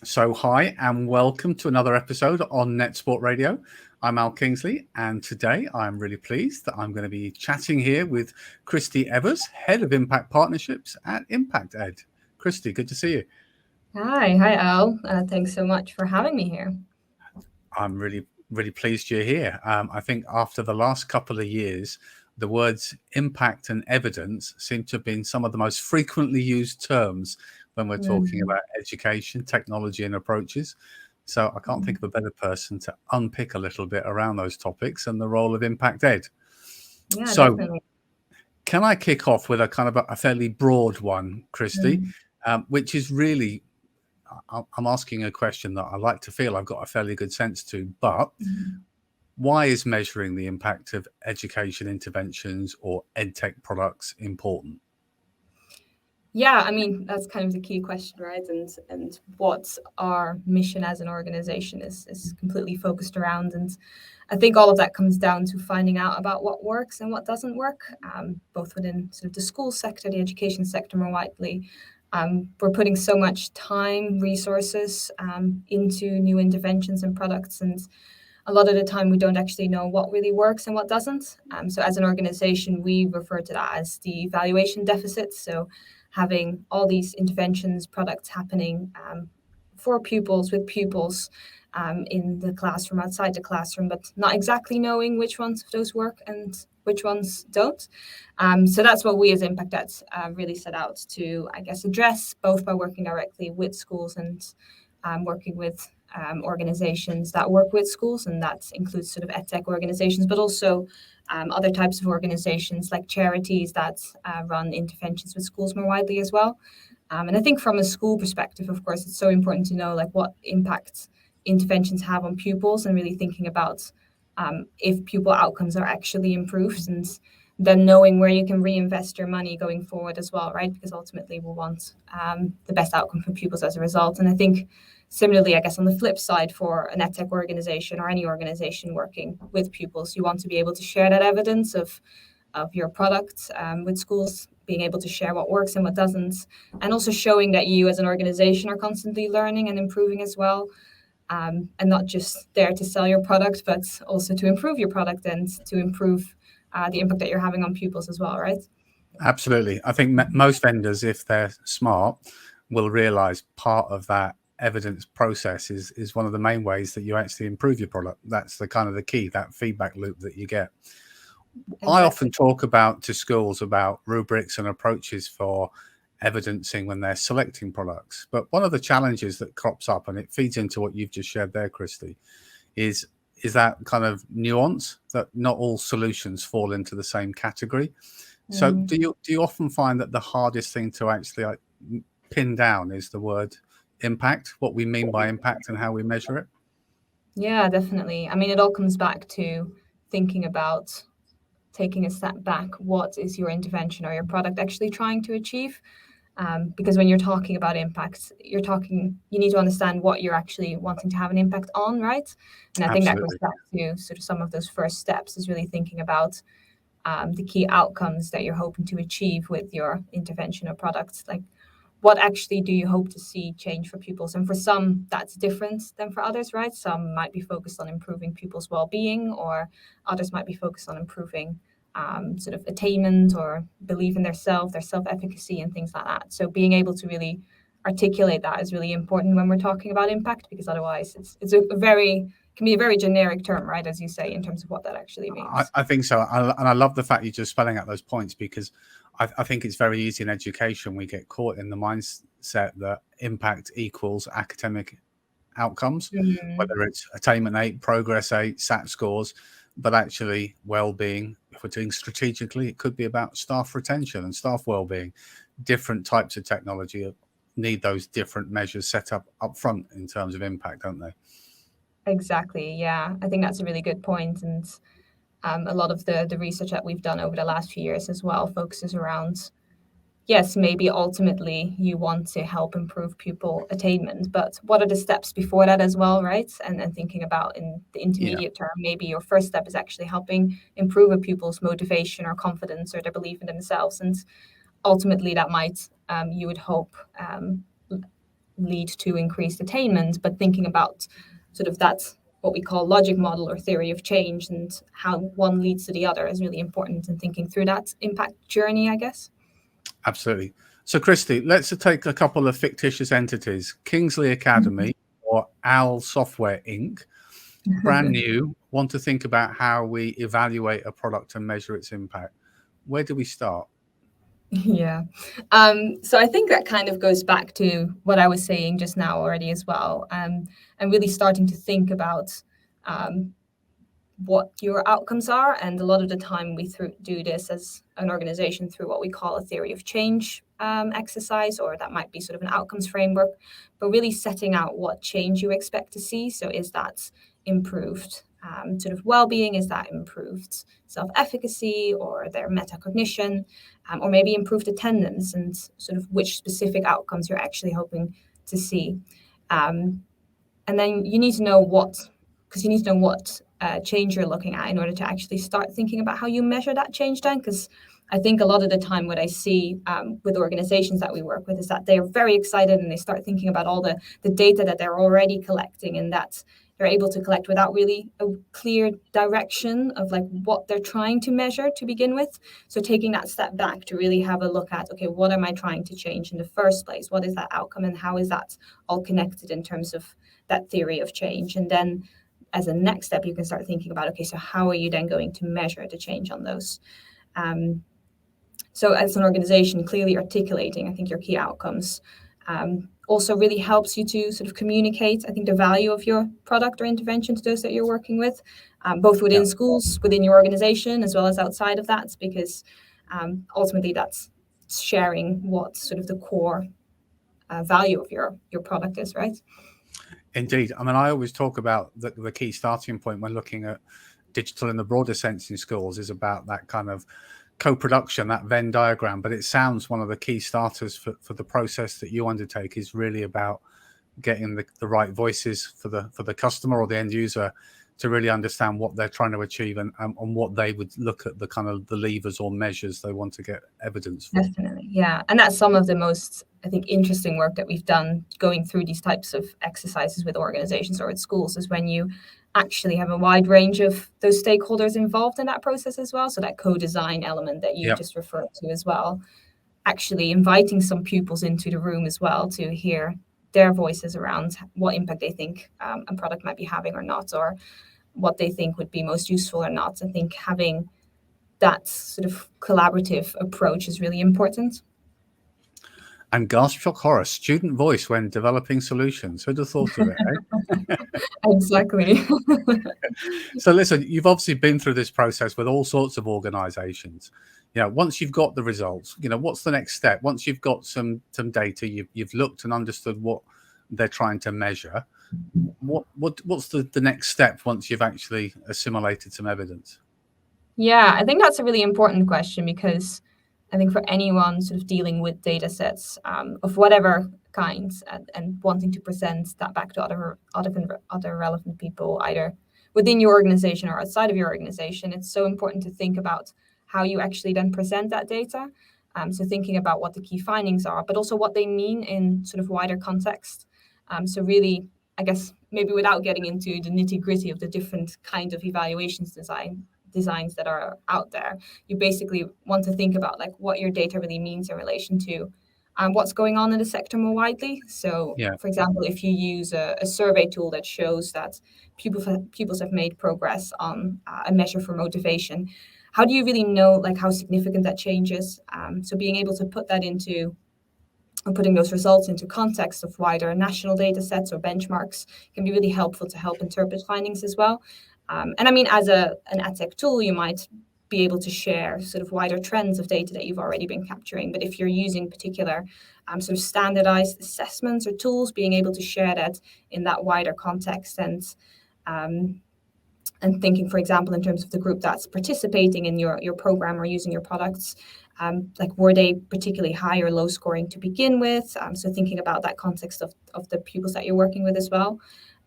So, hi, and welcome to another episode on NetSupport Radio. I'm Al Kingsley, and today I'm really pleased that I'm going to be chatting here with Kristy Evers, Head of Impact Partnerships at ImpactEd. Kristy, good to see you. Hi, Al. Thanks so much for having me here. I'm really pleased you're here. I think after the last couple of years, the words impact and evidence seem to have been some of the most frequently used terms when we're talking about education, technology, and approaches. So I can't think of a better person to unpick a little bit around those topics and the role of ImpactEd. Yeah, So definitely. can I kick off with a kind of a fairly broad one, Kristy, which is really, I'm asking a question that I like to feel I've got a fairly good sense to, but why is measuring the impact of education interventions or EdTech products important? Yeah, I mean, that's kind of the key question, right? And what our mission as an organization is completely focused around. And I think all of that comes down to finding out about what works and what doesn't work, both within sort of the school sector, the education sector more widely. We're putting so much time, resources into new interventions and products, and a lot of the time we don't actually know what really works and what doesn't. So as an organization, we refer to that as the evaluation deficit. So having all these interventions, products happening for pupils, with pupils in the classroom, outside the classroom, but not exactly knowing which ones of those work and which ones don't. So that's what we as ImpactEd really set out to, I guess, address, both by working directly with schools and working with organizations that work with schools, and that includes sort of EdTech organizations, but also other types of organizations like charities that run interventions with schools more widely as well. And I think from a school perspective, of course, it's so important to know like what impact interventions have on pupils, and really thinking about if pupil outcomes are actually improved, and then knowing where you can reinvest your money going forward as well, right? Because ultimately we want the best outcome for pupils as a result. And I think similarly, I guess on the flip side, for an EdTech organization or any organization working with pupils, you want to be able to share that evidence of your product with schools, being able to share what works and what doesn't, and also showing that you as an organization are constantly learning and improving as well. And not just there to sell your product, but also to improve your product and to improve the impact that you're having on pupils as well, right? Absolutely. I think most vendors, if they're smart, will realize part of that evidence process is one of the main ways that you actually improve your product. That's the kind of the key, that feedback loop that you get. Exactly. I often talk about to schools about rubrics and approaches for evidencing when they're selecting products. But one of the challenges that crops up, and it feeds into what you've just shared there, Kristy, is that kind of nuance that not all solutions fall into the same category. So do you often find that the hardest thing to actually pin down is the word impact, what we mean by impact and how we measure it? Yeah, definitely. I mean, it all comes back to thinking about taking a step back. What is your intervention or your product actually trying to achieve? Because when you're talking about impact, you need to understand what you're actually wanting to have an impact on, right? And I think that goes Absolutely. back to sort of some of those first steps, is really thinking about the key outcomes that you're hoping to achieve with your intervention or products. Like, what actually do you hope to see change for pupils? And for some, that's different than for others, right? Some might be focused on improving pupils' well-being, or others might be focused on improving sort of attainment or belief in their self-efficacy and things like that. So being able to really articulate that is really important when we're talking about impact, because otherwise can be a very generic term, right, as you say, in terms of what that actually means. I think so. And I love the fact you're just spelling out those points, because I think it's very easy in education. We get caught in the mindset that impact equals academic outcomes, whether it's attainment 8, progress 8, SAT scores, but actually well-being, if we're doing strategically, it could be about staff retention and staff well-being. Different types of technology need those different measures set up front in terms of impact, don't they? Exactly. Yeah, I think that's a really good point. And a lot of the research that we've done over the last few years as well focuses around, yes, maybe ultimately you want to help improve pupil attainment, but what are the steps before that as well, right? And thinking about in the intermediate term, maybe your first step is actually helping improve a pupil's motivation or confidence or their belief in themselves. And ultimately that might, you would hope, lead to increased attainment, but thinking about sort of that, what we call logic model or theory of change, and how one leads to the other is really important in thinking through that impact journey, I guess. Absolutely. So, Kristy, let's take a couple of fictitious entities, Kingsley Academy or OWL Software Inc., brand new, want to think about how we evaluate a product and measure its impact. Where do we start? Yeah. So I think that kind of goes back to what I was saying just now already as well. And really starting to think about what your outcomes are. And a lot of the time we do this as an organization through what we call a theory of change exercise, or that might be sort of an outcomes framework, but really setting out what change you expect to see. So is that improved sort of well-being? Is that improved self-efficacy or their metacognition, or maybe improved attendance, and sort of which specific outcomes you're actually hoping to see. And then you need to know what change you're looking at in order to actually start thinking about how you measure that change then. Because I think a lot of the time what I see with organizations that we work with is that they're very excited and they start thinking about all the data that they're already collecting, and that they're able to collect without really a clear direction of like what they're trying to measure to begin with. So taking that step back to really have a look at, okay, what am I trying to change in the first place? What is that outcome, and how is that all connected in terms of that theory of change? And then as a next step, you can start thinking about, okay, so how are you then going to measure the change on those? So as an organization, clearly articulating, I think, your key outcomes also really helps you to sort of communicate, I think, the value of your product or intervention to those that you're working with, both within schools, within your organization, as well as outside of that, because ultimately that's sharing what sort of the core value of your product is, right? Indeed. I mean, I always talk about the key starting point when looking at digital in the broader sense in schools is about that kind of co-production, that Venn diagram. But it sounds one of the key starters for the process that you undertake is really about getting the right voices for the customer or the end user to really understand what they're trying to achieve, and what they would look at the kind of the levers or measures they want to get evidence for. Definitely, yeah. And that's some of the most, I think, interesting work that we've done going through these types of exercises with organizations or with schools, is when you actually have a wide range of those stakeholders involved in that process as well. So that co-design element that you just referred to as well, actually inviting some pupils into the room as well to hear their voices around what impact they think a product might be having or not, or what they think would be most useful or not. I think having that sort of collaborative approach is really important. And gasp, shock, horror, student voice when developing solutions. Who'd have thought of it, eh? Exactly. So listen, you've obviously been through this process with all sorts of organizations. You know, once you've got the results, you know, what's the next step? Once you've got some data, you've looked and understood what they're trying to measure. What's the next step once you've actually assimilated some evidence? Yeah, I think that's a really important question, because I think for anyone sort of dealing with data sets of whatever kinds, and wanting to present that back to other relevant people, either within your organization or outside of your organization, it's so important to think about how you actually then present that data. So thinking about what the key findings are, but also what they mean in sort of wider context. So really, I guess, maybe without getting into the nitty-gritty of the different kinds of evaluations designs that are out there, you basically want to think about like what your data really means in relation to what's going on in the sector more widely. So, for example, if you use a survey tool that shows that pupils have made progress on a measure for motivation, how do you really know like how significant that change is? So being able to put that into, and putting those results into context of wider national data sets or benchmarks can be really helpful to help interpret findings as well. And I mean, as an EdTech tool, you might be able to share sort of wider trends of data that you've already been capturing. But if you're using particular sort of standardized assessments or tools, being able to share that in that wider context, and thinking, for example, in terms of the group that's participating in your program or using your products, like were they particularly high or low scoring to begin with? So thinking about that context of the pupils that you're working with as well.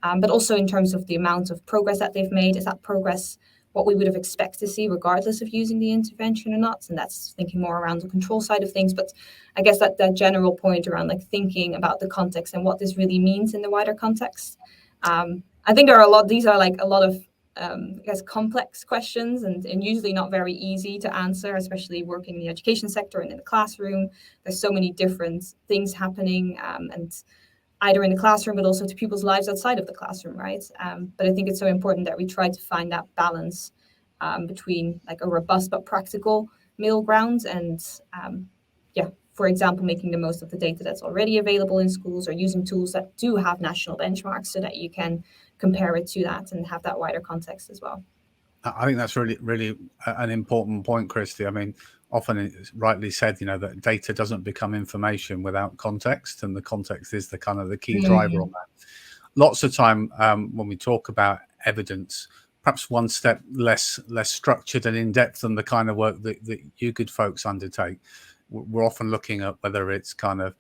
But also in terms of the amount of progress that they've made, is that progress what we would have expected to see regardless of using the intervention or not. And that's thinking more around the control side of things. But I guess that general point around like thinking about the context and what this really means in the wider context. I think these are like a lot of I guess complex questions and usually not very easy to answer, especially working in the education sector and in the classroom. There's so many different things happening, and either in the classroom, but also to people's lives outside of the classroom, right? But I think it's so important that we try to find that balance between like a robust but practical middle ground and, for example, making the most of the data that's already available in schools or using tools that do have national benchmarks so that you can compare it to that and have that wider context as well. I think that's really, really an important point, Kristy. I mean, often it's rightly said, that data doesn't become information without context, and the context is the kind of the key driver on that. Lots of time when we talk about evidence, perhaps one step less structured and in depth than the kind of work that you good folks undertake. We're often looking at whether it's kind of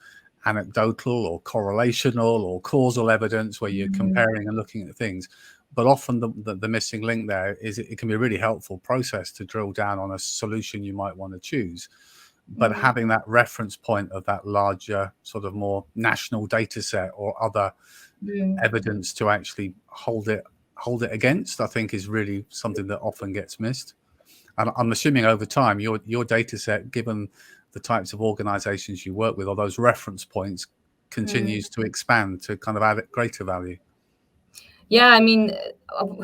anecdotal or correlational or causal evidence where you're comparing and looking at things. But often the missing link there is it can be a really helpful process to drill down on a solution you might want to choose. But having that reference point of that larger sort of more national data set or other evidence to actually hold it against, I think is really something that often gets missed. And I'm assuming over time your data set, given the types of organizations you work with, or those reference points, continues to expand to kind of add greater value. Yeah, I mean,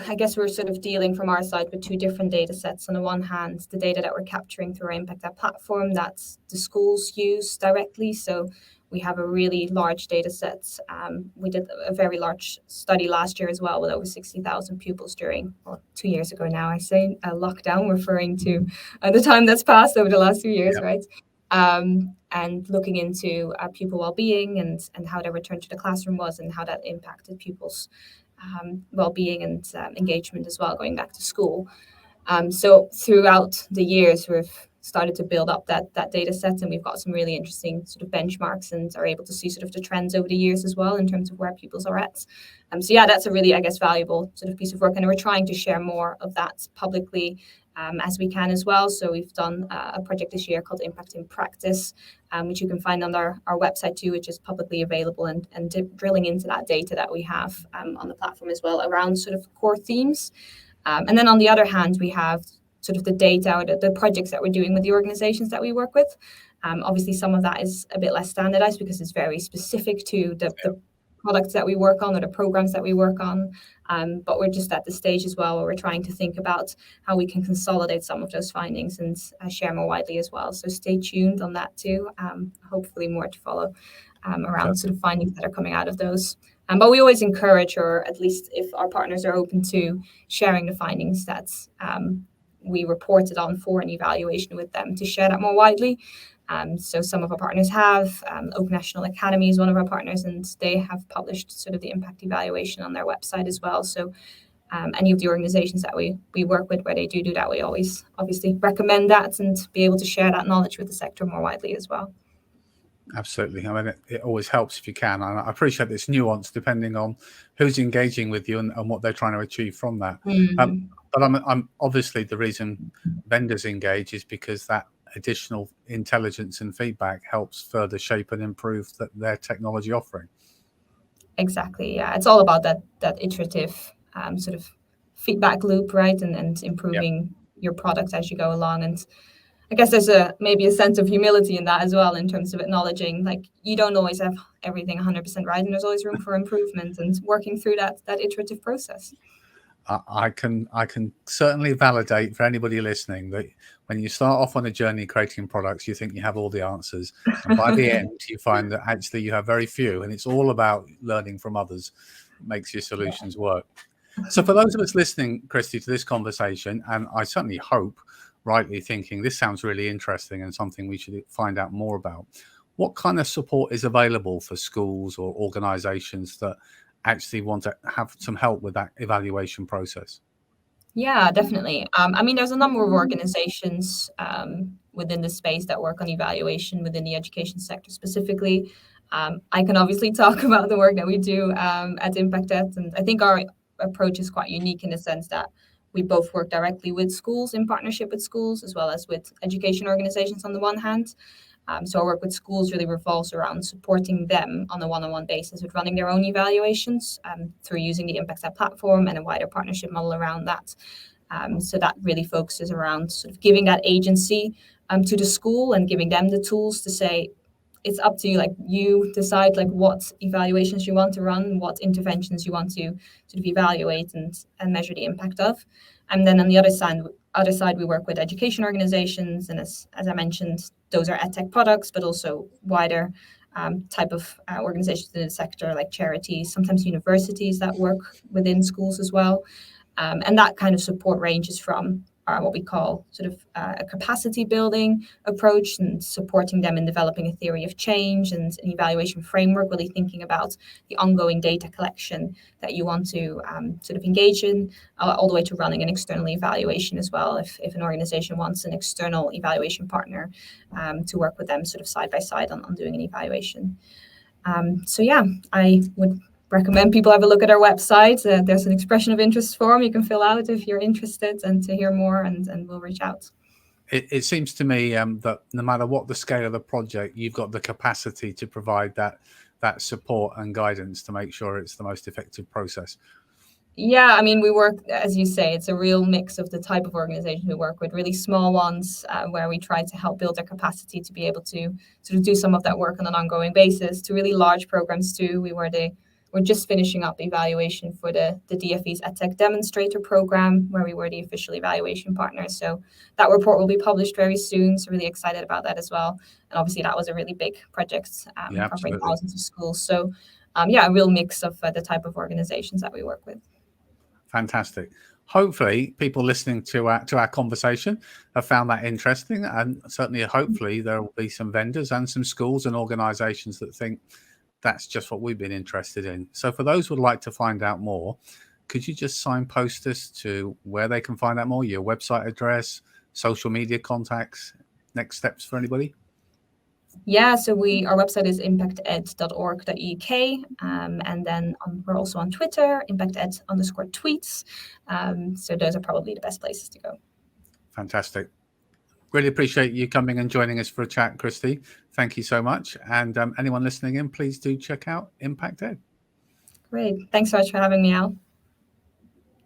I guess we're sort of dealing from our side with two different data sets. On the one hand, the data that we're capturing through our ImpactEd platform that the schools use directly. So we have a really large data set. We did a very large study last year as well with over 60,000 pupils during, 2 years ago now, I say, lockdown, referring to the time that's passed over the last 2 years, right? And looking into pupil well-being and how their return to the classroom was and how that impacted pupils' well-being and engagement as well, going back to school. So throughout the years, we've started to build up that data set, and we've got some really interesting sort of benchmarks and are able to see sort of the trends over the years as well in terms of where pupils are at. So yeah, that's a really, I guess, valuable sort of piece of work, and we're trying to share more of that publicly as we can as well. So we've done a project this year called Impact in Practice, which you can find on our website too, which is publicly available, and drilling into that data that we have on the platform as well around sort of core themes. And then on the other hand, we have sort of the data or the projects that we're doing with the organizations that we work with. Obviously, some of that is a bit less standardized because it's very specific to the products that we work on or the programs that we work on. But we're just at the stage as well where we're trying to think about how we can consolidate some of those findings and share more widely as well. So stay tuned on that too. Hopefully more to follow around sort of findings that are coming out of those. But we always encourage, or at least if our partners are open to sharing the findings that we reported on for an evaluation with them, to share that more widely. So some of our partners have, Open National Academy is one of our partners, and they have published sort of the impact evaluation on their website as well. So any of the organizations that we work with where they do that, we always obviously recommend that and be able to share that knowledge with the sector more widely as well. Absolutely. I mean, it always helps if you can. And I appreciate this nuance depending on who's engaging with you and what they're trying to achieve from that. But I'm obviously the reason vendors engage is because that additional intelligence and feedback helps further shape and improve their technology offering. Exactly. Yeah, it's all about that iterative sort of feedback loop, right? And improving your product as you go along. And I guess there's maybe a sense of humility in that as well, in terms of acknowledging like you don't always have everything 100% right, and there's always room for improvement and working through that iterative process. I can certainly validate for anybody listening that when you start off on a journey creating products, you think you have all the answers, and by the end you find that actually you have very few, and it's all about learning from others that makes your solutions work. So for those of us listening, Kristy, to this conversation, and I certainly hope rightly thinking this sounds really interesting and something we should find out more about, what kind of support is available for schools or organizations that actually want to have some help with that evaluation process? Yeah, definitely. I mean, there's a number of organizations within the space that work on evaluation within the education sector specifically. I can obviously talk about the work that we do at ImpactEd, and I think our approach is quite unique in the sense that we both work directly with schools, in partnership with schools, as well as with education organizations on the one hand. So our work with schools really revolves around supporting them on a one-on-one basis with running their own evaluations through using the ImpactEd platform and a wider partnership model around that. So that really focuses around sort of giving that agency to the school and giving them the tools to say, it's up to you, like you decide like what evaluations you want to run, what interventions you want to sort of evaluate and measure the impact of. And then on the other side, we work with education organizations. And as I mentioned, those are EdTech products, but also wider type of organizations in the sector, like charities, sometimes universities that work within schools as well. And that kind of support ranges from what we call sort of a capacity building approach and supporting them in developing a theory of change and an evaluation framework, really thinking about the ongoing data collection that you want to sort of engage in, all the way to running an external evaluation as well. If an organization wants an external evaluation partner to work with them sort of side by side on doing an evaluation. So yeah, I would recommend people have a look at our website. There's an expression of interest form you can fill out if you're interested and to hear more, and we'll reach out. It seems to me that no matter what the scale of the project, you've got the capacity to provide that support and guidance to make sure it's the most effective process. Yeah, I mean, we work, as you say, it's a real mix of the type of organization we work with, really small ones where we try to help build their capacity to be able to sort of do some of that work on an ongoing basis, to really large programs too. We're just finishing up evaluation for the DFE's EdTech demonstrator program, where we were the official evaluation partner. So that report will be published very soon. So really excited about that as well. And obviously that was a really big project covering thousands of schools. So a real mix of the type of organizations that we work with. Fantastic. Hopefully people listening to our conversation have found that interesting, and certainly hopefully there will be some vendors and some schools and organizations that think that's just what we've been interested in. So for those who would like to find out more, could you just signpost us to where they can find out more, your website address, social media contacts, next steps for anybody? Yeah, so our website is impacted.org.uk, and then we're also on Twitter, impacted_tweets. So those are probably the best places to go. Fantastic. Really appreciate you coming and joining us for a chat, Kristy. Thank you so much. And anyone listening in, please do check out ImpactEd. Great. Thanks so much for having me, Al.